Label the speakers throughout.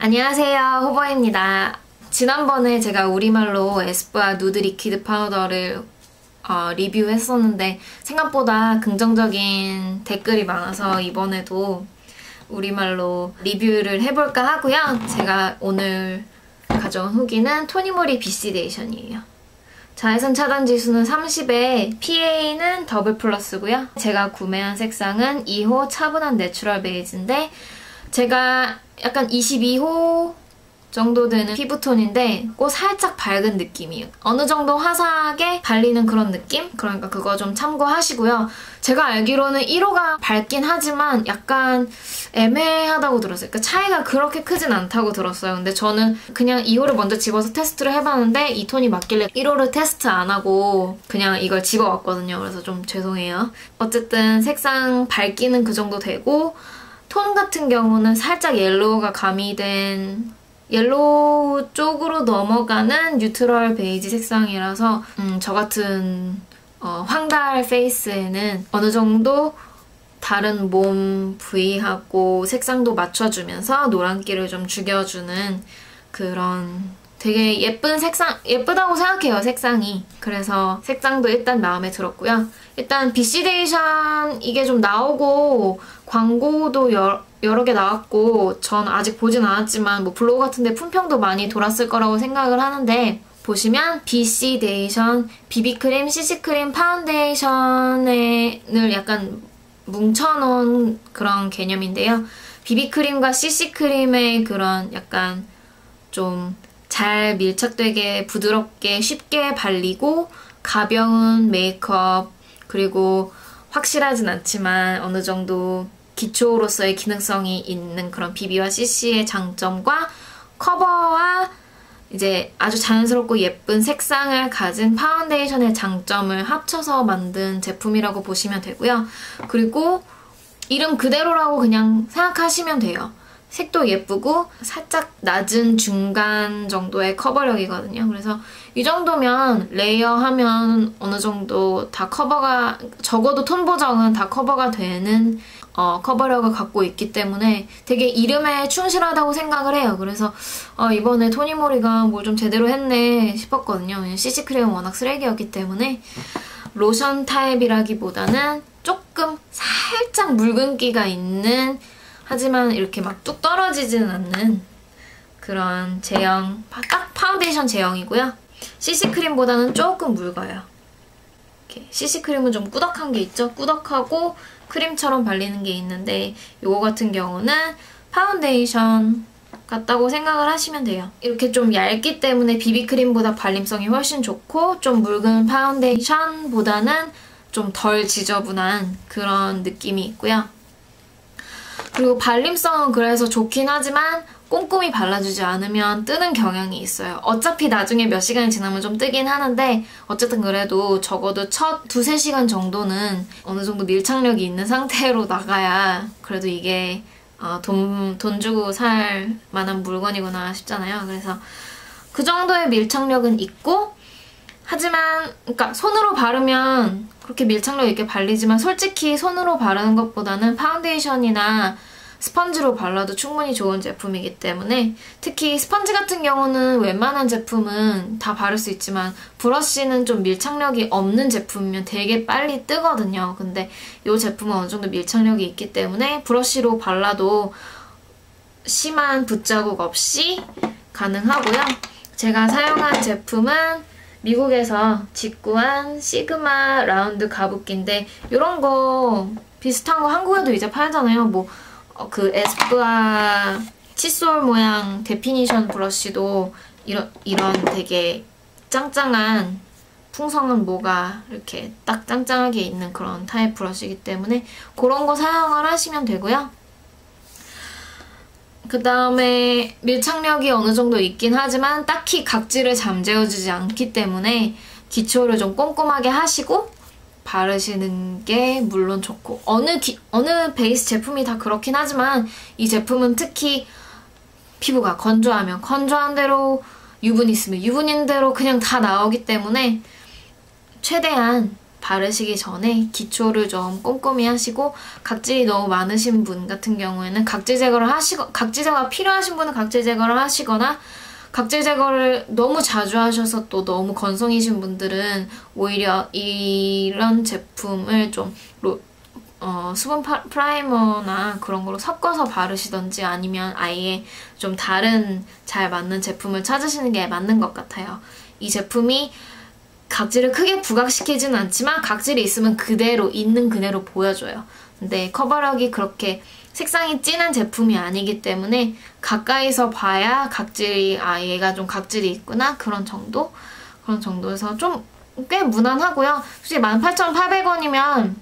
Speaker 1: 안녕하세요, 호버입니다. 지난번에 제가 우리말로 에스쁘아 누드 리퀴드 파우더를 리뷰했었는데 생각보다 긍정적인 댓글이 많아서 이번에도 우리말로 리뷰를 해볼까 하고요. 제가 오늘 가져온 후기는 토니모리 비시데이션이에요. 자외선 차단 지수는 30에 PA는 더블 플러스고요. 제가 구매한 색상은 2호 차분한 내추럴 베이지인데 제가 약간 22호 정도 되는 피부톤인데 꼭 살짝 밝은 느낌이에요. 어느 정도 화사하게 발리는 그런 느낌? 그러니까 그거 좀 참고하시고요. 제가 알기로는 1호가 밝긴 하지만 약간 애매하다고 들었어요. 그러니까 차이가 그렇게 크진 않다고 들었어요. 근데 저는 그냥 2호를 먼저 집어서 테스트를 해봤는데 이 톤이 맞길래 1호를 테스트 안 하고 그냥 이걸 집어왔거든요. 그래서 좀 죄송해요. 어쨌든 색상 밝기는 그 정도 되고 톤 같은 경우는 살짝 옐로우가 가미된 옐로우 쪽으로 넘어가는 뉴트럴 베이지 색상이라서 저 같은 황달 페이스에는 어느 정도 다른 몸 부위하고 색상도 맞춰주면서 노란기를 좀 죽여주는 그런 되게 예쁜 색상, 예쁘다고 생각해요, 색상이. 그래서 색상도 일단 마음에 들었고요. 일단 비시데이션 이게 좀 나오고 광고도 여러 개 나왔고 전 아직 보진 않았지만 뭐 블로그 같은데 품평도 많이 돌았을 거라고 생각을 하는데 보시면 비시데이션, 비비크림, CC크림, 파운데이션을 약간 뭉쳐놓은 그런 개념인데요. 비비크림과 CC크림의 그런 약간 좀 잘 밀착되게 부드럽게 쉽게 발리고 가벼운 메이크업 그리고 확실하진 않지만 어느 정도 기초로서의 기능성이 있는 그런 BB와 CC의 장점과 커버와 이제 아주 자연스럽고 예쁜 색상을 가진 파운데이션의 장점을 합쳐서 만든 제품이라고 보시면 되고요. 그리고 이름 그대로라고 그냥 생각하시면 돼요. 색도 예쁘고 살짝 낮은 중간 정도의 커버력이거든요. 그래서 이 정도면 레이어하면 어느 정도 다 커버가, 적어도 톤 보정은 다 커버가 되는 커버력을 갖고 있기 때문에 되게 이름에 충실하다고 생각을 해요. 그래서 이번에 토니모리가 뭘 좀 제대로 했네 싶었거든요. CC크림은 워낙 쓰레기였기 때문에 로션 타입이라기보다는 조금 살짝 묽은기가 있는 하지만 이렇게 막 뚝 떨어지지는 않는 그런 제형, 딱 파운데이션 제형이고요. CC크림보다는 조금 묽어요. 이렇게 CC크림은 좀 꾸덕한 게 있죠? 꾸덕하고 크림처럼 발리는 게 있는데 이거 같은 경우는 파운데이션 같다고 생각을 하시면 돼요. 이렇게 좀 얇기 때문에 비비크림보다 발림성이 훨씬 좋고 좀 묽은 파운데이션보다는 좀 덜 지저분한 그런 느낌이 있고요. 그리고 발림성은 그래서 좋긴 하지만 꼼꼼히 발라주지 않으면 뜨는 경향이 있어요. 어차피 나중에 몇 시간이 지나면 좀 뜨긴 하는데 어쨌든 그래도 적어도 첫 2~3시간 정도는 어느 정도 밀착력이 있는 상태로 나가야 그래도 이게 돈 주고 살 만한 물건이구나 싶잖아요. 그래서 그 정도의 밀착력은 있고 하지만 그러니까 손으로 바르면 그렇게 밀착력 있게 발리지만 솔직히 손으로 바르는 것보다는 파운데이션이나 스펀지로 발라도 충분히 좋은 제품이기 때문에 특히 스펀지 같은 경우는 웬만한 제품은 다 바를 수 있지만 브러쉬는 좀 밀착력이 없는 제품이면 되게 빨리 뜨거든요. 근데 이 제품은 어느 정도 밀착력이 있기 때문에 브러쉬로 발라도 심한 붓자국 없이 가능하고요. 제가 사용한 제품은 미국에서 직구한 시그마 라운드 가붓기인데 이런 거 비슷한 거 한국에도 이제 팔잖아요. 뭐 그 에스쁘아 칫솔 모양 데피니션 브러쉬도 이런 되게 짱짱한 풍성한 모가 이렇게 딱 짱짱하게 있는 그런 타입 브러쉬이기 때문에 그런 거 사용을 하시면 되고요. 그 다음에 밀착력이 어느 정도 있긴 하지만 딱히 각질을 잠재워주지 않기 때문에 기초를 좀 꼼꼼하게 하시고 바르시는 게 물론 좋고 어느 베이스 제품이 다 그렇긴 하지만 이 제품은 특히 피부가 건조하면 건조한 대로 유분 있으면 유분인 대로 그냥 다 나오기 때문에 최대한 바르시기 전에 기초를 좀 꼼꼼히 하시고, 각질이 너무 많으신 분 같은 경우에는 각질 제거가 필요하신 분은 각질 제거를 하시거나, 각질 제거를 너무 자주 하셔서 또 너무 건성이신 분들은 오히려 이런 제품을 좀 수분 프라이머나 그런 걸로 섞어서 바르시던지, 아니면 아예 좀 다른 잘 맞는 제품을 찾으시는 게 맞는 것 같아요. 이 제품이 각질을 크게 부각시키지는 않지만 각질이 있으면 있는 그대로 보여줘요. 근데 커버력이 그렇게 색상이 진한 제품이 아니기 때문에 가까이서 봐야 얘가 좀 각질이 있구나 그런 정도에서 좀 꽤 무난하고요. 솔직히 18,800원이면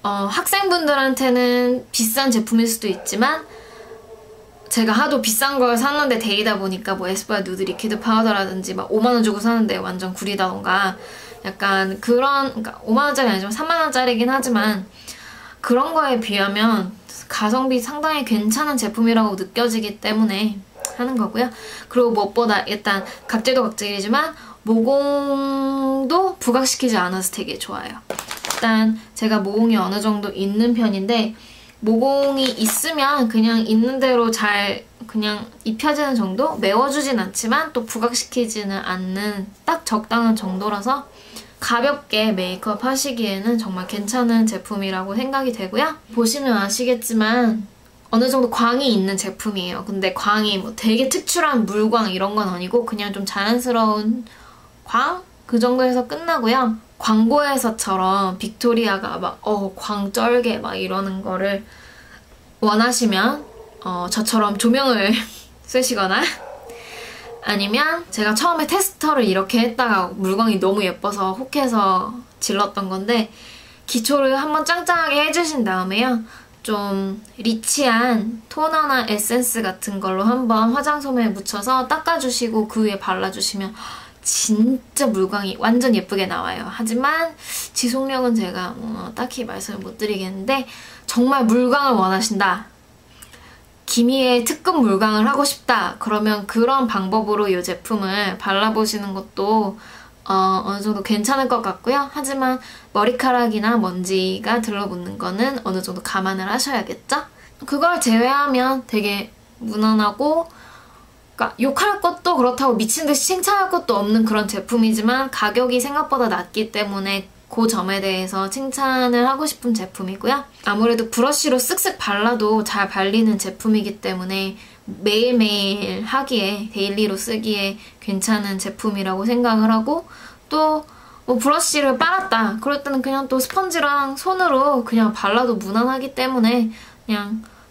Speaker 1: 학생분들한테는 비싼 제품일 수도 있지만, 제가 하도 비싼 걸 샀는데 데이다 보니까 뭐 에스쁘아 누드 리퀴드 파우더라든지 막 5만원 주고 사는데 완전 구리다던가, 약간 그러니까 5만원짜리 아니지만 3만원짜리긴 하지만 그런 거에 비하면 가성비 상당히 괜찮은 제품이라고 느껴지기 때문에 하는 거고요. 그리고 무엇보다 일단 각질도 각질이지만 모공도 부각시키지 않아서 되게 좋아요. 일단 제가 모공이 어느 정도 있는 편인데, 모공이 있으면 그냥 있는 대로 잘 그냥 입혀지는 정도? 메워주진 않지만 또 부각시키지는 않는 딱 적당한 정도라서 가볍게 메이크업 하시기에는 정말 괜찮은 제품이라고 생각이 되고요. 보시면 아시겠지만 어느 정도 광이 있는 제품이에요. 근데 광이 뭐 되게 특출한 물광 이런 건 아니고 그냥 좀 자연스러운 광? 그 정도에서 끝나고요. 광고에서처럼 빅토리아가 막 광 쩔게 막 이러는 거를 원하시면 저처럼 조명을 쓰시거나, 아니면 제가 처음에 테스터를 이렇게 했다가 물광이 너무 예뻐서 혹해서 질렀던 건데, 기초를 한번 짱짱하게 해주신 다음에요. 좀 리치한 토너나 에센스 같은 걸로 한번 화장솜에 묻혀서 닦아주시고 그 위에 발라주시면 진짜 물광이 완전 예쁘게 나와요. 하지만 지속력은 제가 딱히 말씀을 못 드리겠는데, 정말 물광을 원하신다, 기미의 특급 물광을 하고 싶다, 그러면 그런 방법으로 이 제품을 발라보시는 것도 어느 정도 괜찮을 것 같고요. 하지만 머리카락이나 먼지가 들러붙는 거는 어느 정도 감안을 하셔야겠죠? 그걸 제외하면 되게 무난하고, 그러니까 욕할 것도 그렇다고 미친듯이 칭찬할 것도 없는 그런 제품이지만 가격이 생각보다 낮기 때문에 그 점에 대해서 칭찬을 하고 싶은 제품이고요. 아무래도 브러쉬로 쓱쓱 발라도 잘 발리는 제품이기 때문에 매일매일 하기에, 데일리로 쓰기에 괜찮은 제품이라고 생각을 하고, 또 뭐 브러쉬를 빨았다 그럴 때는 그냥 또 스펀지랑 손으로 그냥 발라도 무난하기 때문에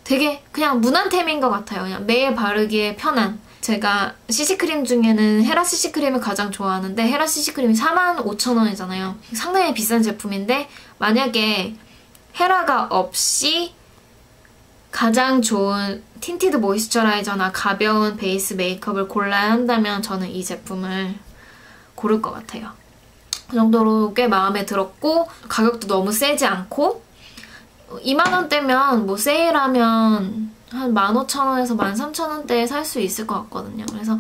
Speaker 1: 되게 그냥 무난템인 것 같아요. 그냥 매일 바르기에 편한. 제가 CC크림 중에는 헤라 CC크림을 가장 좋아하는데, 헤라 CC크림이 45,000원이잖아요. 상당히 비싼 제품인데, 만약에 헤라가 없이 가장 좋은 틴티드 모이스처라이저나 가벼운 베이스 메이크업을 골라야 한다면 저는 이 제품을 고를 것 같아요. 그 정도로 꽤 마음에 들었고, 가격도 너무 세지 않고, 2만원대면 뭐 세일하면 한 15,000원에서 13,000원대에 살 수 있을 것 같거든요. 그래서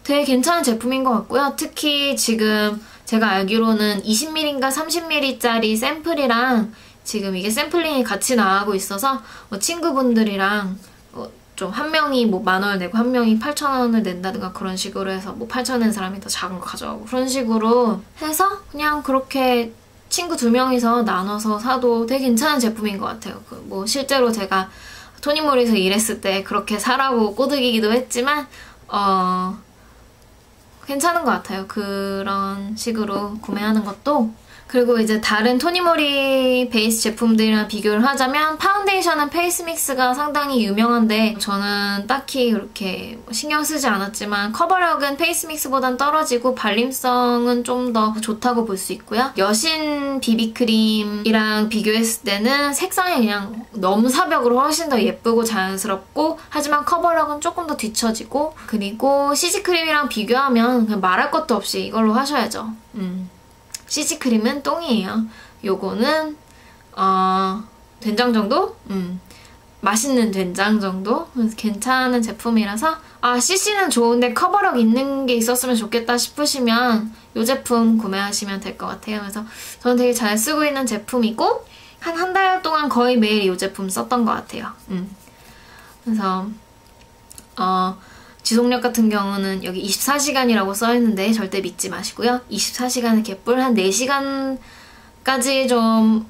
Speaker 1: 되게 괜찮은 제품인 것 같고요. 특히 지금 제가 알기로는 20ml인가 30ml짜리 샘플이랑 지금 이게 샘플링이 같이 나가고 있어서 뭐 친구분들이랑 좀 한 명이 뭐 10,000원을 내고 한 명이 8,000원을 낸다든가 그런 식으로 해서 뭐 8,000원 낸 사람이 더 작은 거 가져가고 그런 식으로 해서 그냥 그렇게 친구 2명이서 나눠서 사도 되게 괜찮은 제품인 것 같아요. 뭐 실제로 제가 토니모리에서 일했을 때 그렇게 사라고 꼬드기기도 했지만 괜찮은 것 같아요. 그런 식으로 구매하는 것도. 그리고 이제 다른 토니모리 베이스 제품들이랑 비교를 하자면 파운데이션은 페이스믹스가 상당히 유명한데 저는 딱히 그렇게 신경 쓰지 않았지만 커버력은 페이스믹스보단 떨어지고 발림성은 좀 더 좋다고 볼 수 있고요. 여신 비비크림이랑 비교했을 때는 색상이 그냥 넘사벽으로 훨씬 더 예쁘고 자연스럽고, 하지만 커버력은 조금 더 뒤처지고, 그리고 CC크림이랑 비교하면 그냥 말할 것도 없이 이걸로 하셔야죠. CC크림은 똥이에요. 요거는 된장 정도? 맛있는 된장 정도? 그래서 괜찮은 제품이라서 CC는 좋은데 커버력 있는 게 있었으면 좋겠다 싶으시면 이 제품 구매하시면 될 것 같아요. 그래서 저는 되게 잘 쓰고 있는 제품이고 한 달 동안 거의 매일 이 제품 썼던 것 같아요. 그래서 지속력 같은 경우는 여기 24시간이라고 써있는데 절대 믿지 마시고요. 24시간의 개뿔 한 4시간까지 좀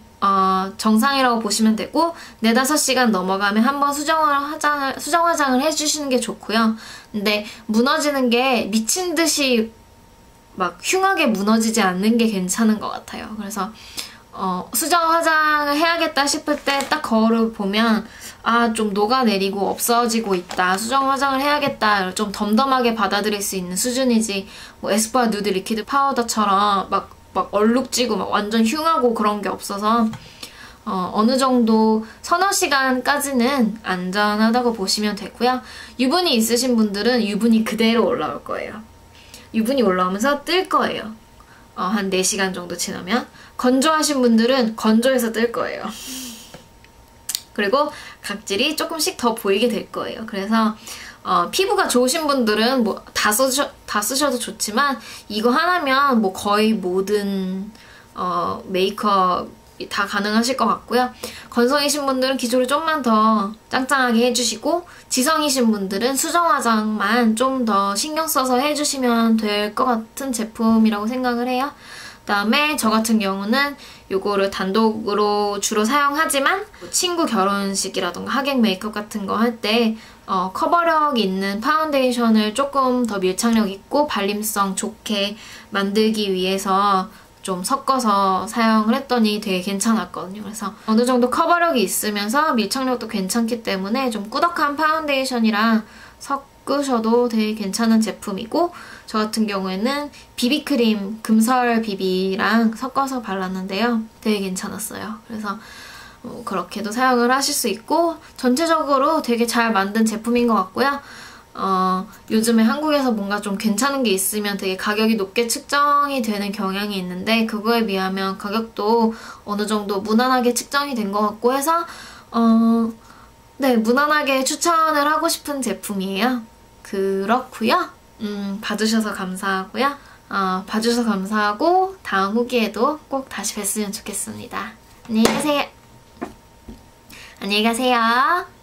Speaker 1: 정상이라고 보시면 되고 4-5시간 넘어가면 한번 수정 화장을 해주시는 게 좋고요. 근데 무너지는 게 미친 듯이 막 흉하게 무너지지 않는 게 괜찮은 것 같아요. 그래서 수정 화장을 해야겠다 싶을 때 딱 거울을 보면 좀 녹아내리고 없어지고 있다. 수정 화장을 해야겠다. 좀 덤덤하게 받아들일 수 있는 수준이지 뭐 에스쁘아 누드 리퀴드 파우더처럼 막 얼룩지고 막 완전 흉하고 그런 게 없어서 어느 정도 서너 시간까지는 안전하다고 보시면 되고요. 유분이 있으신 분들은 유분이 그대로 올라올 거예요. 유분이 올라오면서 뜰 거예요. 한 4시간 정도 지나면. 건조하신 분들은 건조해서 뜰 거예요. 그리고 각질이 조금씩 더 보이게 될 거예요. 그래서 피부가 좋으신 분들은 뭐 다 쓰셔도 좋지만 이거 하나면 뭐 거의 모든 메이크업이 다 가능하실 것 같고요. 건성이신 분들은 기초를 좀만 더 짱짱하게 해주시고 지성이신 분들은 수정 화장만 좀 더 신경 써서 해주시면 될 것 같은 제품이라고 생각을 해요. 그다음에 저 같은 경우는 요거를 단독으로 주로 사용하지만 친구 결혼식이라던가 하객 메이크업 같은 거 할 때 커버력 있는 파운데이션을 조금 더 밀착력 있고 발림성 좋게 만들기 위해서 좀 섞어서 사용을 했더니 되게 괜찮았거든요. 그래서 어느 정도 커버력이 있으면서 밀착력도 괜찮기 때문에 좀 꾸덕한 파운데이션이랑 섞으셔도 되게 괜찮은 제품이고 저 같은 경우에는 비비크림 금설 비비랑 섞어서 발랐는데요. 되게 괜찮았어요. 그래서 그렇게도 사용을 하실 수 있고 전체적으로 되게 잘 만든 제품인 것 같고요. 요즘에 한국에서 뭔가 좀 괜찮은 게 있으면 되게 가격이 높게 측정이 되는 경향이 있는데 그거에 비하면 가격도 어느 정도 무난하게 측정이 된 것 같고 해서 네, 무난하게 추천을 하고 싶은 제품이에요. 그렇고요. 봐주셔서 감사하고요. 봐주셔서 감사하고 다음 후기에도 꼭 다시 뵀으면 좋겠습니다. 안녕히 가세요. 안녕히 가세요.